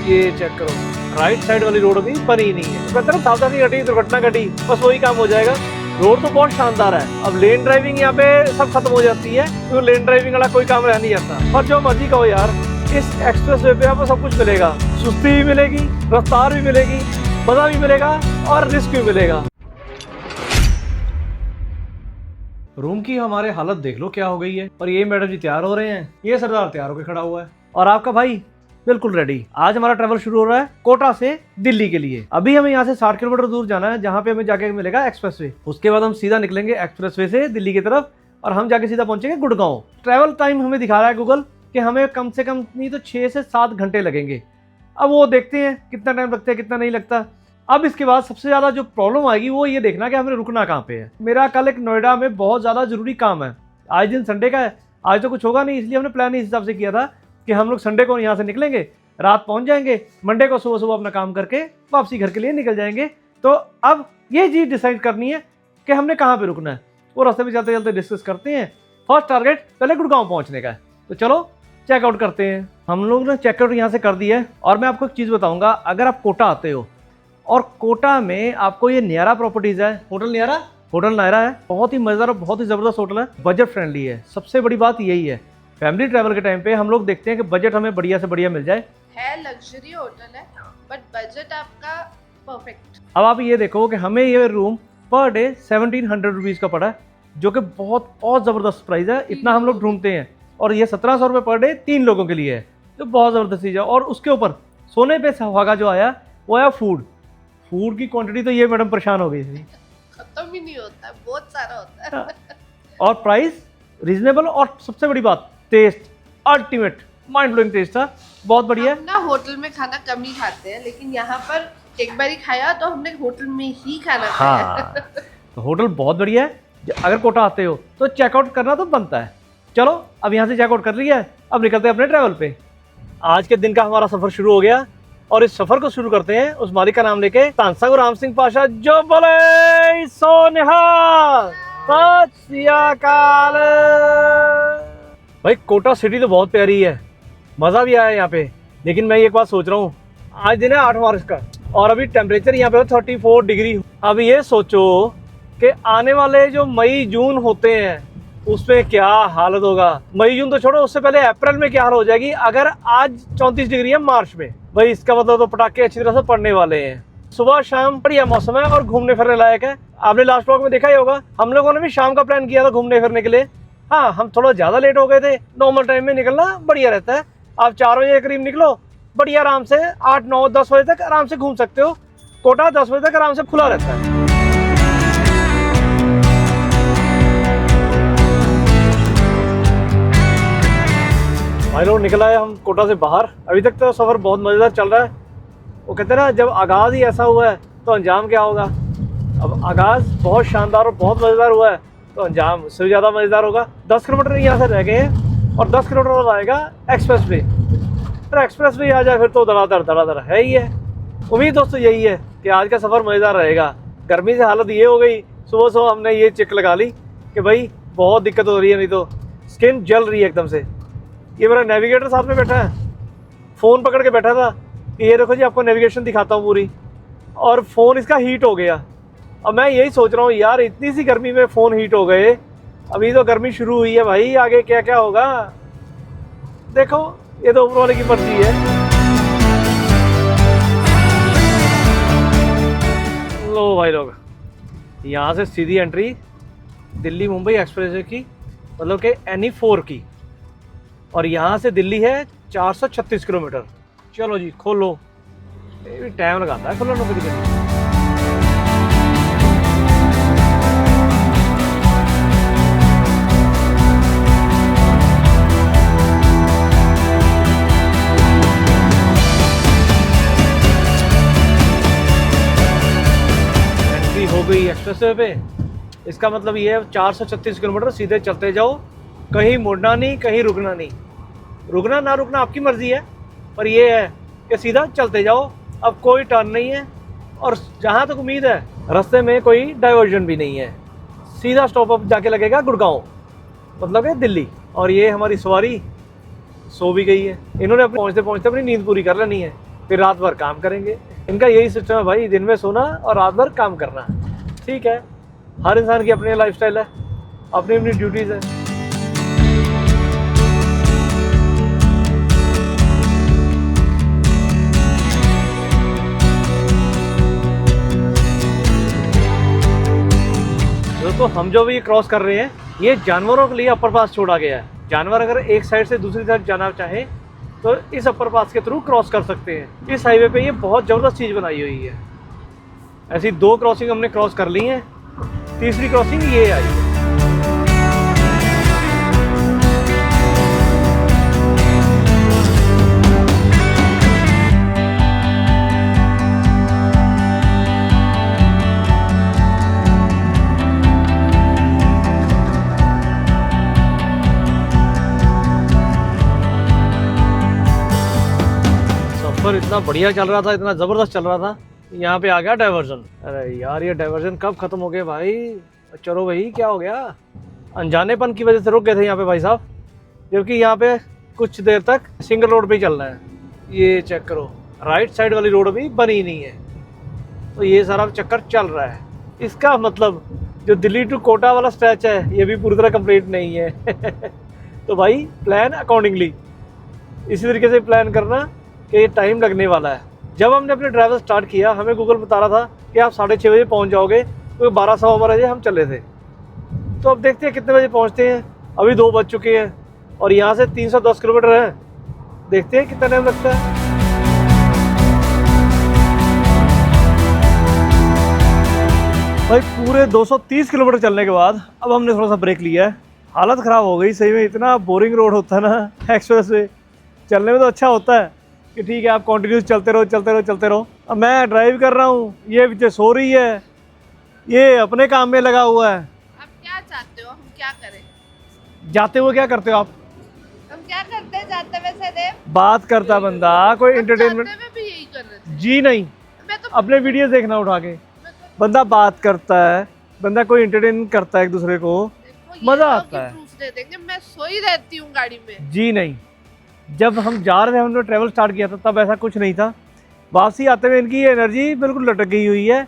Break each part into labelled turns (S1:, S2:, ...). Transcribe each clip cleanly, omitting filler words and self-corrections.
S1: ये चेक करो, right side वाली रोड भी बनी नहीं है। तो कहते हैं सावधानी घटी दुर्घटना घटी, बस वही काम हो जाएगा। रोड तो बहुत शानदार है। अब लेन ड्राइविंग यहाँ पे सब खत्म हो जाती है, तो लेन ड्राइविंग वाला कोई काम रह नहीं जाता। और जो मर्जी कहो यार, इस एक्सप्रेस वे पे आपको सब कुछ मिलेगा। सुस्ती भी मिलेगी, रफ्तार भी मिलेगी, मजा भी मिलेगा और रिस्क भी मिलेगा। रूम की हमारे हालत देख लो क्या हो गई है। और ये मैडम जी तैयार हो रहे हैं, ये सरदार तैयार होकर खड़ा हुआ है और आपका भाई बिल्कुल रेडी। आज हमारा ट्रैवल शुरू हो रहा है कोटा से दिल्ली के लिए। अभी हमें यहाँ से 60 किलोमीटर दूर जाना है, जहाँ पे हमें जाके मिलेगा एक्सप्रेसवे। उसके बाद हम सीधा निकलेंगे एक्सप्रेसवे से दिल्ली की तरफ और हम जाके सीधा पहुंचेंगे गुड़गांव। ट्रैवल टाइम हमें दिखा रहा है गूगल कि हमें कम से कम नहीं तो 6 से 7 घंटे लगेंगे। अब वो देखते हैं कितना टाइम लगता है कितना नहीं लगता। अब इसके बाद सबसे ज़्यादा जो प्रॉब्लम आएगी वो ये देखना कि हमें रुकना कहाँ पे है। मेरा कल एक नोएडा में बहुत ज़्यादा ज़रूरी काम है। आज दिन संडे का है, आज तो कुछ होगा नहीं, इसलिए हमने प्लान इस हिसाब से किया था कि हम लोग संडे को यहाँ से निकलेंगे, रात पहुँच जाएंगे, मंडे को सुबह सुबह अपना काम करके वापसी घर के लिए निकल जाएंगे। तो अब ये चीज़ डिसाइड करनी है कि हमने कहाँ पर रुकना है। वो रास्ते में चलते चलते डिस्कस करते हैं। फर्स्ट टारगेट पहले गुड़गांव पहुँचने का है, तो चलो चेकआउट करते हैं। हम लोग ने चेकआउट यहाँ से कर दिया है। और मैं आपको एक चीज़ बताऊँगा, अगर आप कोटा आते हो और कोटा में आपको ये न्यारा प्रॉपर्टीज है, होटल नायरा है, बहुत ही मजेदार और बहुत ही जबरदस्त होटल है, बजट फ्रेंडली है। सबसे बड़ी बात यही है, फैमिली ट्रैवल के टाइम पे हम लोग देखते हैं कि बजट हमें बढ़िया से बढ़िया मिल जाए।
S2: लग्जरी होटल है बट बजट आपका परफेक्ट।
S1: अब आप ये देखो कि हमें ये रूम पर डे 1700 रुपीज़ का पड़ा है, जो कि बहुत बहुत ज़बरदस्त प्राइस है। इतना हम लोग ढूंढते हैं और ये 1700 रुपये पर डे 3 लोगों के लिए है, जो बहुत ज़बरदस्त चीज़ है। और उसके ऊपर सोने पे सुहागा जो आया वो आया फूड की क्वांटिटी, तो ये मैडम परेशान हो गई थी,
S2: खत्म ही नहीं होता है, बहुत सारा होता है।
S1: और प्राइस रीजनेबल और सबसे बड़ी बात taste ultimate mind blowing taste था, बहुत बढ़िया।
S2: हम ना होटल में खाना कम ही खाते हैं, लेकिन यहाँ पर एक बार ही खाया तो हमने होटल में ही खाना खाया।
S1: हाँ, तो होटल बहुत बढ़िया है। अगर कोटा आते हो तो चेकआउट करना तो बनता है। चलो अब यहाँ से चेकआउट कर लिया है, अब निकलते हैं अपने ट्रैवल पे। आज के दिन का हमारा सफर शुरू हो गया और इस सफर को शुरू करते हैं उस मालिक का नाम लेके, तानसा गुरु राम सिंह पाशा, जो बोले सो निहाल, सत श्री अकाल। भाई कोटा सिटी तो बहुत प्यारी है, मजा भी आया यहाँ पे। लेकिन मैं एक बात सोच रहा हूँ, आज दिन है 8 मार्च का और अभी टेम्परेचर यहाँ पे 34 डिग्री। अब ये सोचो कि आने वाले जो मई जून होते हैं उसमें क्या हालत होगा। मई जून तो छोड़ो, उससे पहले अप्रैल में क्या हाल हो जाएगी अगर आज 34 डिग्री है मार्च में। भाई इसका मतलब तो पटाखे अच्छी तरह से पड़ने वाले हैं। सुबह शाम बढ़िया मौसम है और घूमने फिरने लायक है। आपने लास्ट व्लॉग में देखा ही होगा, हम लोगों ने भी शाम का प्लान किया था घूमने फिरने के लिए। हाँ, हम थोड़ा ज्यादा लेट हो गए थे। नॉर्मल टाइम में निकलना बढ़िया रहता है। आप 4 बजे के करीब निकलो, बढ़िया आराम से 8, 9, 10 बजे तक आराम से घूम सकते हो। कोटा 10 बजे तक आराम से खुला रहता है। भाई लोग निकला है हम कोटा से बाहर। अभी तक तो सफ़र बहुत मज़ेदार चल रहा है। वो कहते हैं ना, जब आगाज़ ही ऐसा हुआ है तो अंजाम क्या होगा। अब आगाज़ बहुत शानदार और बहुत मज़ेदार हुआ है तो अंजाम उससे ज़्यादा मज़ेदार होगा। 10 किलोमीटर यहाँ से रह गए हैं और 10 किलोमीटर बाद आएगा एक्सप्रेस वे। अगर एक्सप्रेस वे आ जाए फिर तो धड़ाधड़ है ही है। उम्मीद दोस्तों यही है कि आज का सफ़र मज़ेदार रहेगा। गर्मी से हालत ये हो गई, सुबह सुबह हमने ये चिक लगा ली कि भाई बहुत दिक्कत हो रही है, नहीं तो स्किन जल रही है एकदम से। ये मेरा नेविगेटर साथ में बैठा है, फ़ोन पकड़ के बैठा था कि ये देखो जी आपको नेविगेशन दिखाता हूँ पूरी, और फ़ोन इसका हीट हो गया। अब मैं यही सोच रहा हूँ यार, इतनी सी गर्मी में फ़ोन हीट हो गए। अभी तो गर्मी शुरू हुई है भाई, आगे क्या क्या होगा देखो, ये तो ऊपर वाले की मर्जी है। लो भाई लोग, यहाँ से सीधी एंट्री दिल्ली मुंबई एक्सप्रेसवे की, मतलब कि NE4 की, और यहाँ से दिल्ली है 436 किलोमीटर। चलो जी खोलो, ये भी टाइम लगाता है खोलो कभी कभी। एंट्री हो गई एक्सप्रेसवे पे। इसका मतलब ये है 436 किलोमीटर सीधे चलते जाओ, कहीं मुड़ना नहीं, कहीं रुकना नहीं। रुकना ना रुकना आपकी मर्जी है, पर ये है कि सीधा चलते जाओ। अब कोई टर्न नहीं है और जहाँ तक उम्मीद है रास्ते में कोई डाइवर्जन भी नहीं है। सीधा स्टॉप अप जाके लगेगा गुड़गांव, मतलब है दिल्ली। और ये हमारी सवारी सो भी गई है, इन्होंने अपने पहुँचते पहुँचते अपनी नींद पूरी कर लेनी है। फिर रात भर काम करेंगे। इनका यही सिस्टम है भाई, दिन में सोना और रात भर काम करना। ठीक है, हर इंसान की अपनी लाइफस्टाइल है, अपनी अपनी ड्यूटीज़ है। दोस्तों हम जो भी क्रॉस कर रहे हैं ये जानवरों के लिए अपर पास छोड़ा गया है। जानवर अगर एक साइड से दूसरी साइड जाना चाहे तो इस अपर पास के थ्रू क्रॉस कर सकते हैं। इस हाईवे पे ये बहुत ज़बरदस्त चीज़ बनाई हुई है। ऐसी 2 क्रॉसिंग हमने क्रॉस कर ली हैं, तीसरी क्रॉसिंग ये आई है। सफर इतना बढ़िया चल रहा था, इतना ज़बरदस्त चल रहा था, यहाँ पे आ गया डाइवर्जन। अरे यार ये डाइवर्जन कब खत्म हो गया भाई? चलो भाई क्या हो गया? अनजानेपन की वजह से रुक गए थे यहाँ पे भाई साहब, जबकि यहाँ पे कुछ देर तक सिंगल रोड पे ही चल रहा है। ये चेक करो, राइट साइड वाली रोड अभी बनी नहीं है, तो ये सारा चक्कर चल रहा है। इसका मतलब जो दिल्ली टू कोटा वाला स्ट्रेच है ये भी पूरी तरह कंप्लीट नहीं है। तो भाई प्लान अकॉर्डिंगली, इसी तरीके से प्लान करना कि ये टाइम लगने वाला है। जब हमने अपने ड्राइवर स्टार्ट किया हमें गूगल बता रहा था कि आप 6:30 बजे पहुंच जाओगे, तो 12 सवा 12 बजे हम चले थे। तो अब देखते हैं कितने बजे पहुंचते हैं। अभी 2 बज चुके हैं और यहाँ से 310 किलोमीटर है, देखते हैं कितना टाइम लगता है। भाई पूरे 230 किलोमीटर चलने के बाद अब हमने थोड़ा सा ब्रेक लिया है। हालत ख़राब हो गई सही में, इतना बोरिंग रोड होता है ना एक्सप्रेस वे। चलने में तो अच्छा होता है कि ठीक है आप कंटिन्यूस चलते रहो चलते रहो चलते रहो। अब मैं ड्राइव कर रहा हूँ, ये पीछे सो रही है, ये अपने काम में लगा हुआ है।
S2: अब क्या चाहते हो हम क्या करें?
S1: जाते हुए क्या करते हो आप?
S2: हम क्या करते हैं जाते हुए सदैव?
S1: बात करता बंदा, कोई एंटरटेनमेंट।
S2: जाते हुए भी यही कर रहे थे।
S1: जी नहीं,
S2: मैं तो
S1: अपने वीडियो देखना उठा के। बंदा बात करता है, बंदा कोई एंटरटेन करता है एक दूसरे को, मजा आता है।
S2: प्रूफ दे देंगे, मैं सो ही रहती हूँ गाड़ी में।
S1: जी नहीं, जब हम जा रहे थे, हमने ट्रैवल स्टार्ट किया था तब ऐसा कुछ नहीं था। वापसी आते हुए इनकी एनर्जी बिल्कुल लटक गई हुई है,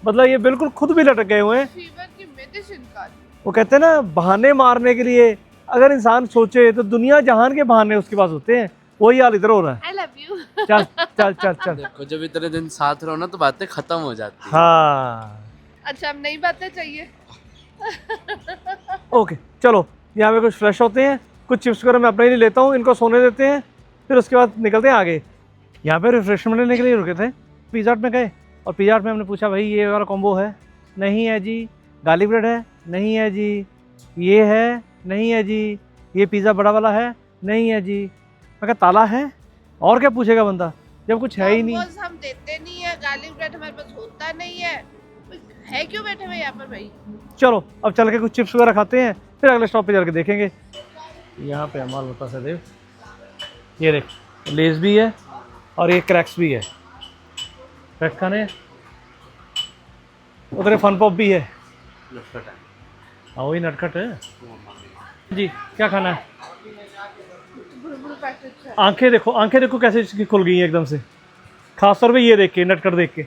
S1: मतलब ये बिल्कुल खुद भी लटक गए हुए हैं।
S2: फीवर की मेडिसिन का
S1: वो कहते हैं ना बहाने मारने के लिए अगर इंसान सोचे तो दुनिया जहान के बहाने उसके पास होते हैं। वही हाल इधर हो रहा है।
S2: I love you.
S1: चल चल चल चल।
S3: देखो जब इतने दिन साथ रहो ना तो बातें खत्म हो जाती है।
S1: हाँ
S2: अच्छा अब नई बातें चाहिए।
S1: ओके चलो, यहाँ पे कुछ फ्रेश होते हैं, कुछ चिप्स वगैरह मैं अपने लिए लेता हूँ, इनको सोने देते हैं, फिर उसके बाद निकलते हैं आगे। यहाँ पे रिफ्रेशमेंट लेने के लिए रुके थे, पिज़्ज़ा हट में गए और पिज़्ज़ा हट में हमने पूछा भाई ये वाला कॉम्बो है? नहीं है जी। गार्लिक ब्रेड है? नहीं है जी। ये है? नहीं है जी। ये पिज़्ज़ा बड़ा वाला है? नहीं है जी। मैं कहा ताला है? और क्या पूछेगा बंदा जब कुछ है ही नहीं।
S2: मोमोज हम देते नहीं है, गार्लिक ब्रेड हमारे पास होता नहीं है क्यों बैठे हुए यहाँ पर भाई?
S1: चलो अब चल के कुछ चिप्स वगैरह खाते हैं, फिर अगले स्टॉप पे जाके देखेंगे। यहाँ पे अमाल बता सदैव, ये देख लेस भी है और ये क्रैक्स भी है। क्रैक्स खाने हैं, उधर फन पॉप भी है। हाँ वही नटखट है जी। क्या खाना है? आंखें देखो कैसे इसकी खुल गई हैं एकदम से, खासतौर पे ये देख के, नटखट देख के।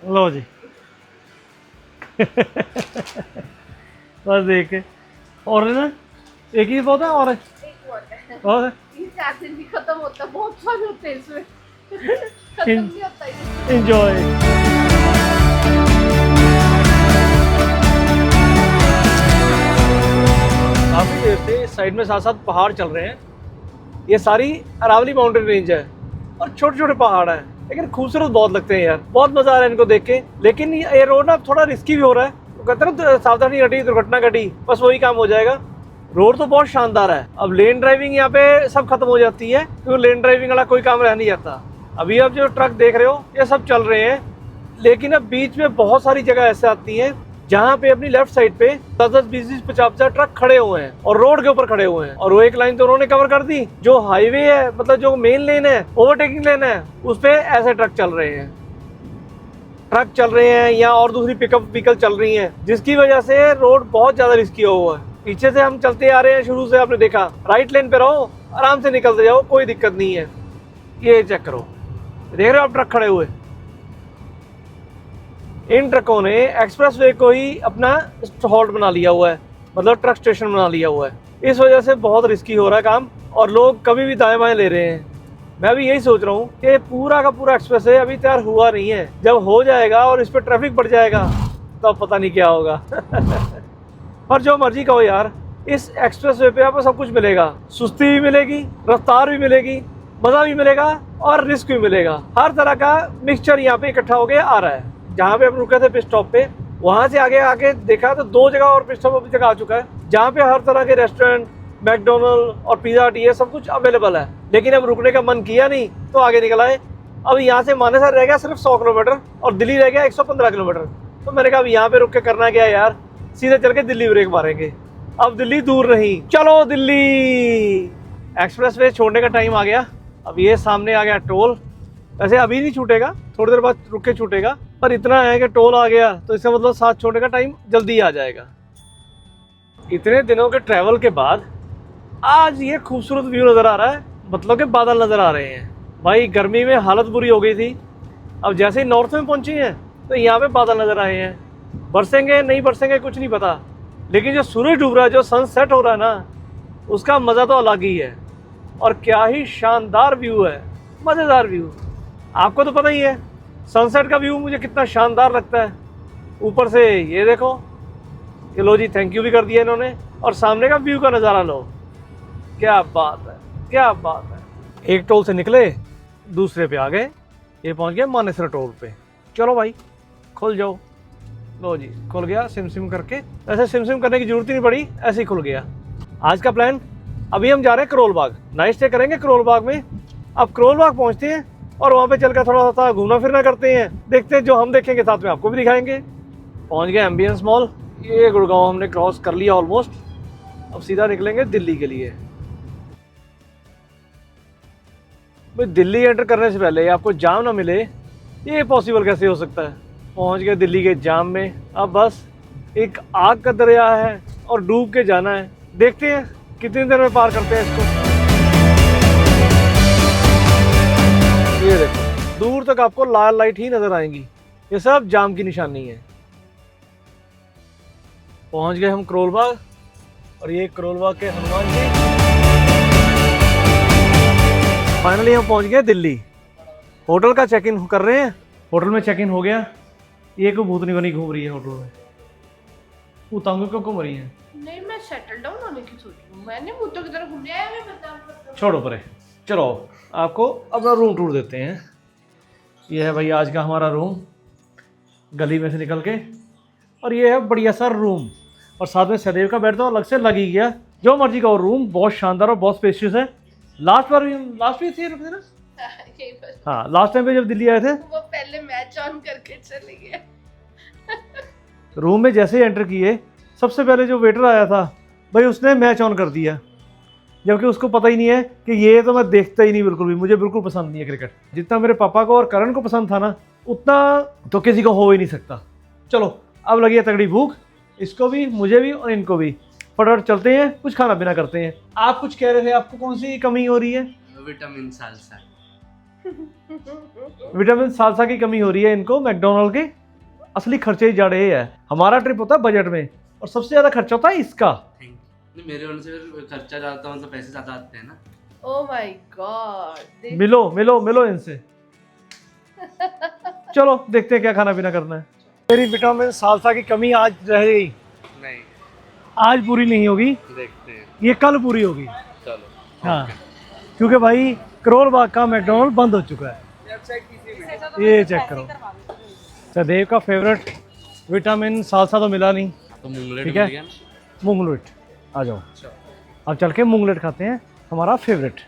S1: लो जी। बस देख के, और ना एक ही बहुत है और है? और
S2: 3-4 दिन भी खत्म होता, बहुत सारे होते हैं इसमें। खत्म नहीं होता ये।
S1: एंजॉय। काफी देर से इस साइड में साथ साथ पहाड़ चल रहे हैं। ये सारी अरावली माउंटेन रेंज है और छोटे छोटे पहाड़ हैं, लेकिन खूबसूरत बहुत लगते हैं यार। बहुत मजा आ रहा है इनको देख के। लेकिन ये रोड ना थोड़ा रिस्की भी हो रहा है। वो कहते हैं ना सावधानी घटी दुर्घटना घटी, बस वही काम हो जाएगा। रोड तो बहुत शानदार है। अब लेन ड्राइविंग यहाँ पे सब खत्म हो जाती है, क्योंकि लेन ड्राइविंग वाला कोई काम रह नहीं जाता। अभी अब जो ट्रक देख रहे हो ये सब चल रहे हैं, लेकिन अब बीच में बहुत सारी जगह ऐसे आती हैं जहाँ पे अपनी लेफ्ट साइड पे 10-10, 20-20, 50 ट्रक खड़े हुए हैं और रोड के ऊपर खड़े हुए हैं। और वो एक लाइन तो उन्होंने कवर कर दी, जो हाईवे है मतलब जो मेन लेन है, ओवरटेकिंग लेन है, उस पे ऐसे ट्रक चल रहे हैं या और दूसरी पिकअप व्हीकल चल रही हैं, जिसकी वजह से रोड बहुत ज्यादा रिस्की हुआ है। पीछे से हम चलते आ रहे हैं, शुरू से आपने देखा राइट लेन पे रहो, आराम से निकलते जाओ, कोई दिक्कत नहीं है। ये चेक करो, देख रहे हो आप ट्रक खड़े हुए, इन ट्रकों ने एक्सप्रेसवे को ही अपना हॉल्ट बना लिया हुआ है, मतलब ट्रक स्टेशन बना लिया हुआ है। इस वजह से बहुत रिस्की हो रहा है काम और लोग कभी भी दाएं बाएं ले रहे हैं। मैं भी यही सोच रहा हूँ कि पूरा का पूरा एक्सप्रेस वे अभी तैयार हुआ नहीं है, जब हो जाएगा और इस पर ट्रैफिक बढ़ जाएगा तो पता नहीं क्या होगा। पर जो मर्जी कहो यार, इस एक्सप्रेस वे पे आपको सब कुछ मिलेगा, सुस्ती भी मिलेगी, रफ्तार भी मिलेगी, मज़ा भी मिलेगा और रिस्क भी मिलेगा। हर तरह का मिक्सचर यहाँ पे इकट्ठा होके आ रहा है। जहाँ पे हम रुके थे पिट स्टॉप पे, वहाँ से आगे आके देखा तो 2 जगह और पिट स्टॉप अभी तक आ चुका है, जहाँ पे हर तरह के रेस्टोरेंट, मैकडोनल्ड और पिज़्ज़ा हट ये सब कुछ अवेलेबल है। लेकिन अब रुकने का मन किया नहीं तो आगे निकल आए। अब यहाँ से मानेसर रह गया सिर्फ 100 किलोमीटर और दिल्ली रह गया 115 किलोमीटर। तो मैंने कहा अब यहाँ पे रुक के करना क्या यार, सीधे चल के दिल्ली ब्रेक मारेंगे। अब दिल्ली दूर नहीं, चलो दिल्ली। एक्सप्रेस वे छोड़ने का टाइम आ गया। अब ये सामने आ गया टोल। वैसे अभी नहीं छूटेगा, थोड़ी देर बाद रुक के छूटेगा, पर इतना है कि टोल आ गया तो इसका मतलब साथ छोड़ने का टाइम जल्दी आ जाएगा। इतने दिनों के ट्रैवल के बाद आज ये खूबसूरत व्यू नज़र आ रहा है, मतलब कि बादल नज़र आ रहे हैं। भाई गर्मी में हालत बुरी हो गई थी, अब जैसे ही नॉर्थ में पहुंची हैं तो यहाँ पे बादल नज़र आए हैं। बरसेंगे नहीं बरसेंगे कुछ नहीं पता, लेकिन जो सूरज डूब रहा है, जो सनसेट हो रहा है ना, उसका मज़ा तो अलग ही है। और क्या ही शानदार व्यू है, मज़ेदार व्यू। आपको तो पता ही है सनसेट का व्यू मुझे कितना शानदार लगता है। ऊपर से ये देखो, ये लो जी, थैंक यू भी कर दिया इन्होंने। और सामने का व्यू का नज़ारा लो, क्या बात है, क्या बात है। एक टोल से निकले, दूसरे पे आ गए, ये पहुंच गए मानेसर टोल पे। चलो भाई खुल जाओ। लो जी, खुल गया सिम सिम करके। ऐसे सिम सिम करने की जरूरत ही नहीं पड़ी, ऐसे ही खुल गया। आज का प्लान, अभी हम जा रहे हैं करोल बाग, नाइट स्टे करेंगे करोल बाग में। अब करोल बाग पहुंचते हैं और वहाँ पे चलकर थोड़ा सा घूमना फिरना करते हैं, देखते हैं जो हम देखेंगे साथ में आपको भी दिखाएंगे। पहुंच गए एम्बियंस मॉल, ये गुड़गांव हमने क्रॉस कर लिया ऑलमोस्ट। अब सीधा निकलेंगे दिल्ली के लिए। भाई दिल्ली एंटर करने से पहले आपको जाम ना मिले, ये पॉसिबल कैसे हो सकता है। पहुंच गए दिल्ली के जाम में। अब बस एक आग का दरिया है और डूब के जाना है, देखते हैं कितनी देर में पार करते हैं इसको। ये देखो, दूर तक आपको लाल लाइट ही नजर आएंगी, ये सब जाम की निशानी है। पहुंच गए हम करोल बाग, और ये करोल बाग के हनुमान जी। फाइनली हम पहुंच गए दिल्ली। होटल का चेक इन कर रहे हैं। होटल में चेक इन हो गया। ये को भूतनी बनी घूम रही है होटल में। उतांगू क्यों घूम रही है?
S2: नहीं, मैं सेटल डाउन होने की सोच रही हूँ। मैंने भूतों की तरह घूमने आया, मैं बता।
S1: छोड़ो परे, चलो आपको अपना रूम टूर देते हैं। ये है भाई आज का हमारा रूम, गली में से निकल के। और ये है बढ़िया सा रूम, और साथ में सदैव का बेड तो अलग से लग ही गया। जो मर्जी का, और रूम बहुत शानदार और बहुत स्पेशियस है। लास्ट भी थी रुके ना। हाँ, लास्ट टाइम पे जब दिल्ली आए थे,
S2: वो पहले मैच ऑन करके चले गए।
S1: रूम में जैसे ही एंटर किए, सबसे पहले जो वेटर आया था भाई, उसने मैच ऑन कर दिया, जबकि उसको पता ही नहीं है कि ये तो मैं देखता ही नहीं बिल्कुल भी। मुझे बिल्कुल पसंद नहीं है क्रिकेट। जितना मेरे पापा को और करण को पसंद था ना, उतना तो किसी को हो ही नहीं सकता। चलो अब लगी है तगड़ी भूख, इसको भी, मुझे भी और इनको भी। फटाफट चलते हैं, कुछ खाना पीना करते हैं। आप कुछ कह रहे थे, आपको कौन सी कमी हो रही है?
S3: Vitamin salsa.
S1: विटामिन साल्सा की कमी हो रही है इनको मैकडोनल्ड के। असली खर्चे ही जा रहे हैं। हमारा ट्रिप होता है बजट में, और सबसे ज्यादा खर्चा होता है इसका।
S3: नहीं, मेरे होने से खर्चा ज्यादा, मतलब पैसे ज्यादा आते हैं ना।
S2: Oh my God.
S1: मिलो मिलो मिलो इनसे। चलो देखते हैं क्या खाना पीना करना है। मेरी विटामिन साल्सा की कमी आज रह गई,
S3: नहीं
S1: आज पूरी नहीं होगी,
S3: देखते हैं,
S1: ये कल पूरी होगी।
S3: चलो।
S1: हाँ, क्योंकि भाई करोल बाग का मैकडोनल्ड बंद हो चुका है। ये चेक करो, सदैव का फेवरेट विटामिन साल्सा तो मिला नहीं,
S3: तो मूंगलेट
S1: ठीक है,
S3: मिल गया ना?
S1: मूंगलेट। आ जाओ, अब चल के मूंगलेट खाते हैं, हमारा फेवरेट।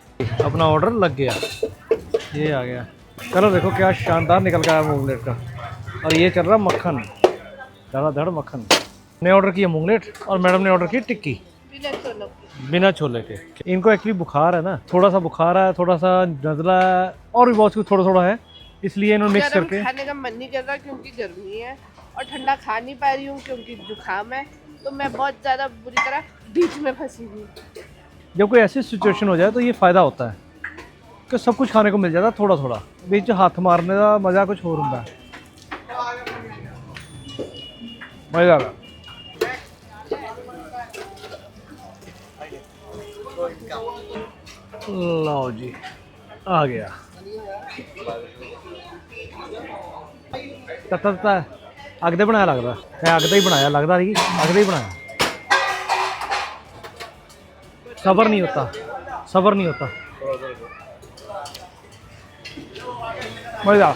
S1: अपना ऑर्डर लग गया, ये आ गया। कलर देखो क्या शानदार निकल गया है मूंगलेट का। और ये चल रहा मक्खन, धड़ मक्खन। ने ऑर्डर किया मूंगलेट, और मैडम ने ऑर्डर की टिक्की बिना छोले के। इनको एक्चुअली बुखार है ना, थोड़ा सा बुखार है, थोड़ा सा नज़ला है, और भी बहुत कुछ थोड़ा थोड़ा है, इसलिए इन्होंने मिक्स करके।
S2: खाने का मन नहीं कर रहा क्योंकि गर्मी है, और ठंडा खा नहीं पा रही हूँ क्योंकि जुकाम है। तो मैं बहुत ज़्यादा बुरी तरह बीच में फंसी हुई।
S1: जब कोई ऐसी सिचुएशन हो जाए तो ये फ़ायदा होता है कि सब कुछ खाने को मिल जाता है थोड़ा थोड़ा। बीच हाथ मारने का मज़ा कुछ और होता है, मज़ा आ गया। लो जी आ गया। तता अगदे बनाया लगता है, अगदा ही बनाया लगता नहीं, अगदे ही बनाया। सब्र नहीं होता, सब्र नहीं होता। मजा।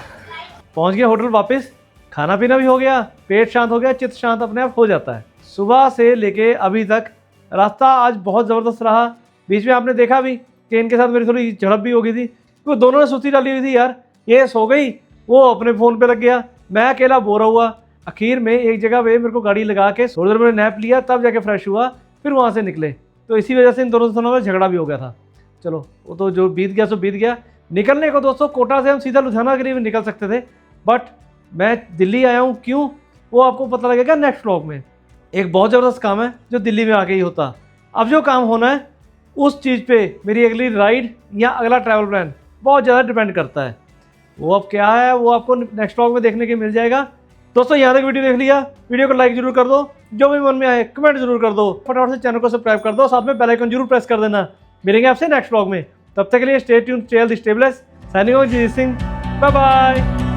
S1: पहुंच गए होटल वापस, खाना पीना भी हो गया, पेट शांत हो गया, चित्त शांत अपने आप हो जाता है। सुबह से लेके अभी तक रास्ता आज बहुत ज़बरदस्त रहा। बीच में आपने देखा भी कि इनके साथ मेरी थोड़ी झड़प भी हो गई थी, वो दोनों ने सुस्ती डाली हुई थी यार। ये सो गई, वो अपने फ़ोन पे लग गया, मैं अकेला बोरा हुआ। आखिर में एक जगह पे मेरे को गाड़ी लगा के थोड़ी देर मैंने नैप लिया, तब जाके फ्रेश हुआ, फिर वहाँ से निकले। तो इसी वजह से इन दोनों में झगड़ा भी हो गया था। चलो वो तो जो बीत गया सो बीत गया। निकलने को दोस्तों कोटा से हम सीधा लुधियाना के लिए भी निकल सकते थे, बट मैं दिल्ली आया हूँ। क्यों, वो आपको पता लगेगा नेक्स्ट व्लॉग में। एक बहुत ज़बरदस्त काम है जो दिल्ली में आके ही होता। अब जो काम होना है उस चीज़ पे मेरी अगली राइड या अगला ट्रैवल प्लान बहुत ज़्यादा डिपेंड करता है। वो अब क्या है वो आपको नेक्स्ट व्लॉग में देखने के मिल जाएगा। दोस्तों यहाँ तक वीडियो देख लिया, वीडियो को लाइक जरूर कर दो, जो भी मन में आए कमेंट जरूर कर दो, फटाफट से चैनल को सब्सक्राइब कर दो, साथ में बेल आइकन जरूर प्रेस कर देना। मिलेंगे आपसे नेक्स्ट व्लॉग में, तब तक के लिए stay tuned, stay healthy, stay blessed. Signing off, Jeet Singh, bye bye.